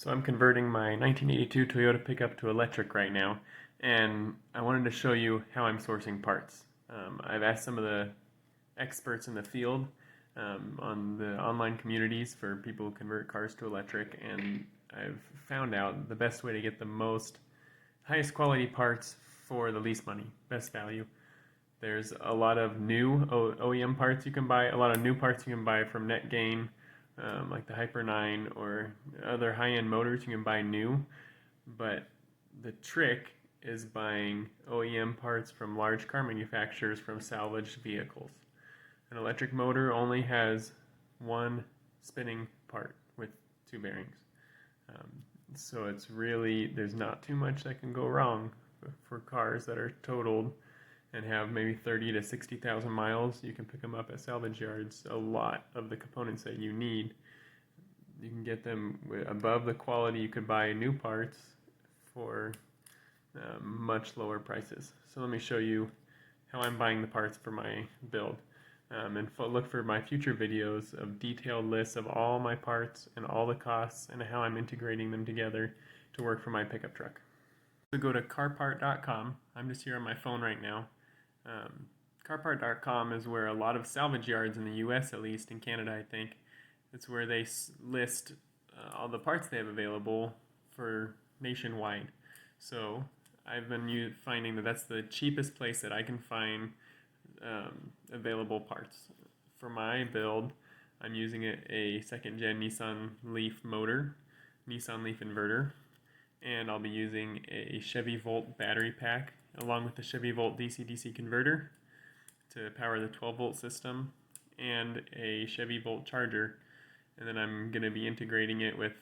So I'm converting my 1982 Toyota pickup to electric right now, and I wanted to show you how I'm sourcing parts. I've asked some of the experts in the field on the online communities for people who convert cars to electric, and I've found out the best way to get the highest quality parts for the least money, best value. There's a lot of new OEM parts you can buy, a lot of new parts you can buy from NetGain, like the Hyper 9 or other high-end motors you can buy new. But the trick is buying OEM parts from large car manufacturers from salvaged vehicles. An electric motor only has one spinning part with two bearings. Um, so there's not too much that can go wrong for cars that are totaled and have maybe 30 to 60,000 miles. You can pick them up at salvage yards. A lot of the components that you need, you can get them above the quality you could buy new parts for much lower prices. So let me show you how I'm buying the parts for my build. And look for my future videos of detailed lists of all my parts and all the costs and how I'm integrating them together to work for my pickup truck. So go to carpart.com. I'm just here on my phone right now. Carpart.com is where a lot of salvage yards in the US, at least, in Canada I think, it's where they list all the parts they have available for nationwide. So I've been finding that that's the cheapest place that I can find available parts. For my build, I'm using a second-gen Nissan Leaf motor, Nissan Leaf inverter, and I'll be using a Chevy Volt battery pack along with the Chevy Volt DC-DC converter to power the 12-volt system and a Chevy Volt charger. And then I'm going to be integrating it with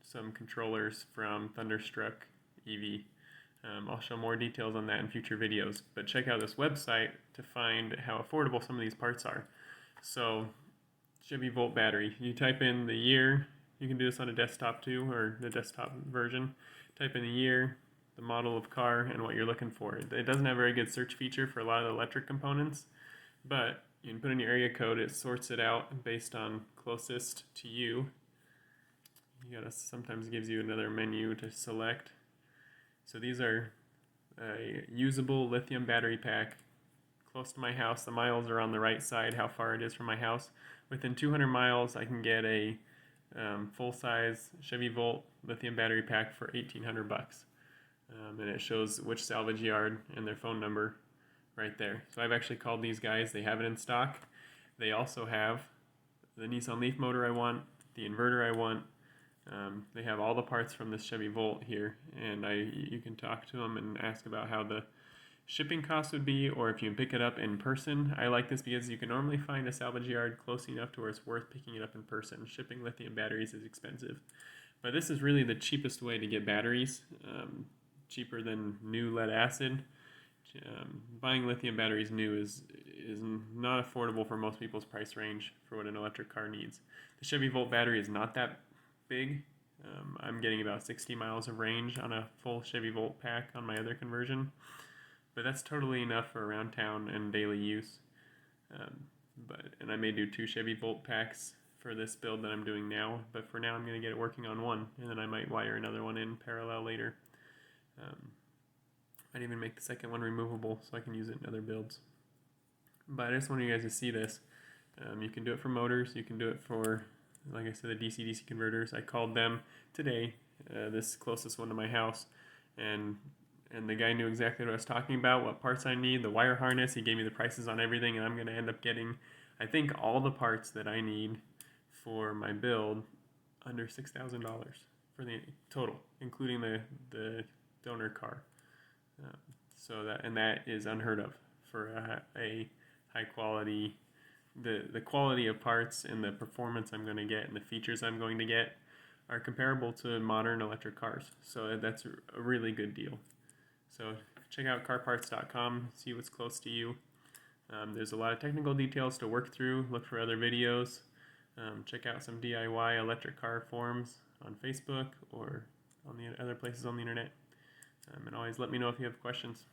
some controllers from Thunderstruck EV. I'll show more details on that in future videos, but check out this website to find how affordable some of these parts are. So, Chevy Volt battery, you type in the year, you can do this on a desktop too, or the desktop version. Type in the year, the model of car, and what you're looking for. It doesn't have a very good search feature for a lot of the electric components, but you can put in your area code, it sorts it out based on closest to you. Sometimes gives you another menu to select. So these are a usable lithium battery pack close to my house. The miles are on the right side, how far it is from my house. Within 200 miles, I can get a full-size Chevy Volt lithium battery pack for $1,800. And it shows which salvage yard and their phone number right there. So I've actually called these guys. They have it in stock. They also have the Nissan Leaf motor I want, the inverter I want. They have all the parts from this Chevy Volt here, and you can talk to them and ask about how the shipping cost would be, or if you can pick it up in person. I like this because you can normally find a salvage yard close enough to where it's worth picking it up in person. Shipping lithium batteries is expensive, but this is really the cheapest way to get batteries, cheaper than new lead acid. Buying lithium batteries new is not affordable for most people's price range for what an electric car needs. The Chevy Volt battery is not that big. I'm getting about 60 miles of range on a full Chevy Volt pack on my other conversion, but that's totally enough for around town and daily use. And I may do 2 Chevy Volt packs for this build that I'm doing now, but for now I'm going to get it working on one, and then I might wire another one in parallel later. I'd even make the second one removable so I can use it in other builds. But I just want you guys to see this. You can do it for motors, you can do it for, like I said, the DC-DC converters. I called them today, this closest one to my house, and the guy knew exactly what I was talking about, what parts I need, the wire harness. He gave me the prices on everything, and I'm going to end up getting, I think, all the parts that I need for my build under $6,000 for the total, including the donor car. That is unheard of for a high quality. The quality of parts and the performance I'm going to get and the features I'm going to get are comparable to modern electric cars. So that's a really good deal. So check out carparts.com, see what's close to you. There's a lot of technical details to work through. Look for other videos. Check out some DIY electric car forums on Facebook or on the other places on the internet. And always let me know if you have questions.